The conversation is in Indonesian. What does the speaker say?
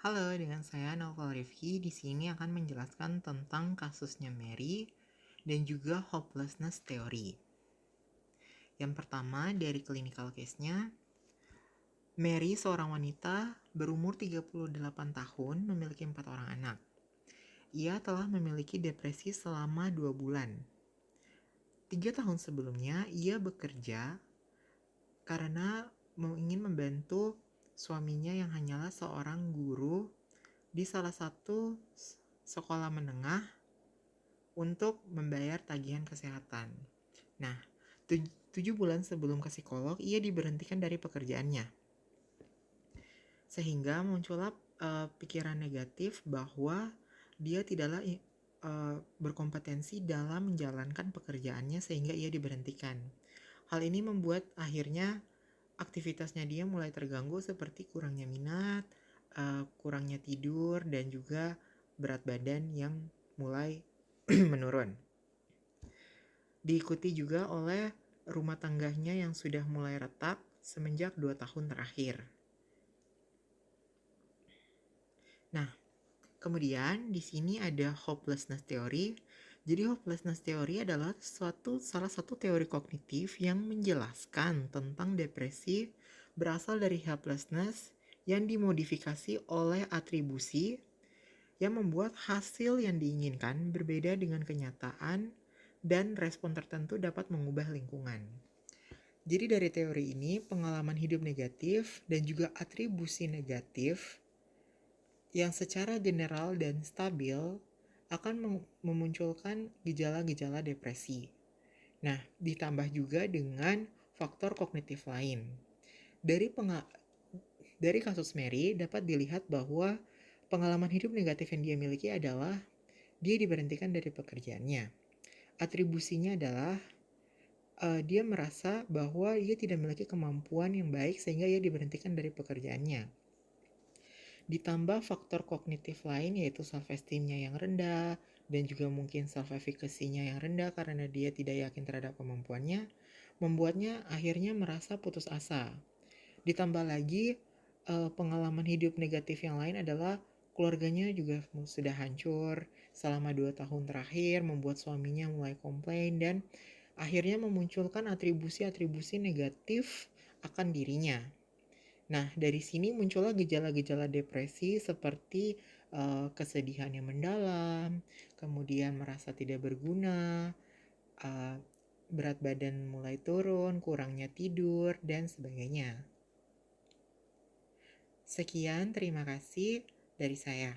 Halo, dengan saya Novel Rifki. Di sini akan menjelaskan tentang kasusnya Mary dan juga hopelessness theory. Yang pertama dari clinical case-nya, Mary seorang wanita berumur 38 tahun memiliki 4 orang anak. Ia telah memiliki depresi selama 2 bulan. 3 tahun sebelumnya ia bekerja karena ingin membantu suaminya yang hanyalah seorang guru di salah satu sekolah menengah untuk membayar tagihan kesehatan. Nah, 7 bulan sebelum ke psikolog, ia diberhentikan dari pekerjaannya. Sehingga muncullah pikiran negatif bahwa dia tidaklah berkompetensi dalam menjalankan pekerjaannya sehingga ia diberhentikan. Hal ini membuat akhirnya aktivitasnya dia mulai terganggu seperti kurangnya minat, kurangnya tidur, dan juga berat badan yang mulai menurun. Diikuti juga oleh rumah tangganya yang sudah mulai retak semenjak 2 tahun terakhir. Nah, kemudian di sini ada hopelessness theory. Jadi hopelessness theory adalah salah satu teori kognitif yang menjelaskan tentang depresi berasal dari helplessness yang dimodifikasi oleh atribusi yang membuat hasil yang diinginkan berbeda dengan kenyataan dan respon tertentu dapat mengubah lingkungan. Jadi dari teori ini, pengalaman hidup negatif dan juga atribusi negatif yang secara general dan stabil akan memunculkan gejala-gejala depresi. Nah, ditambah juga dengan faktor kognitif lain. Dari kasus Mary dapat dilihat bahwa pengalaman hidup negatif yang dia miliki adalah dia diberhentikan dari pekerjaannya. Atribusinya adalah dia merasa bahwa ia tidak memiliki kemampuan yang baik sehingga ia diberhentikan dari pekerjaannya. Ditambah faktor kognitif lain yaitu self-esteem-nya yang rendah dan juga mungkin self-efficacy-nya yang rendah karena dia tidak yakin terhadap kemampuannya, membuatnya akhirnya merasa putus asa. Ditambah lagi pengalaman hidup negatif yang lain adalah keluarganya juga sudah hancur selama 2 tahun terakhir, membuat suaminya mulai komplain dan akhirnya memunculkan atribusi-atribusi negatif akan dirinya. Nah, dari sini muncullah gejala-gejala depresi seperti kesedihan yang mendalam, kemudian merasa tidak berguna, berat badan mulai turun, kurangnya tidur, dan sebagainya. Sekian, terima kasih dari saya.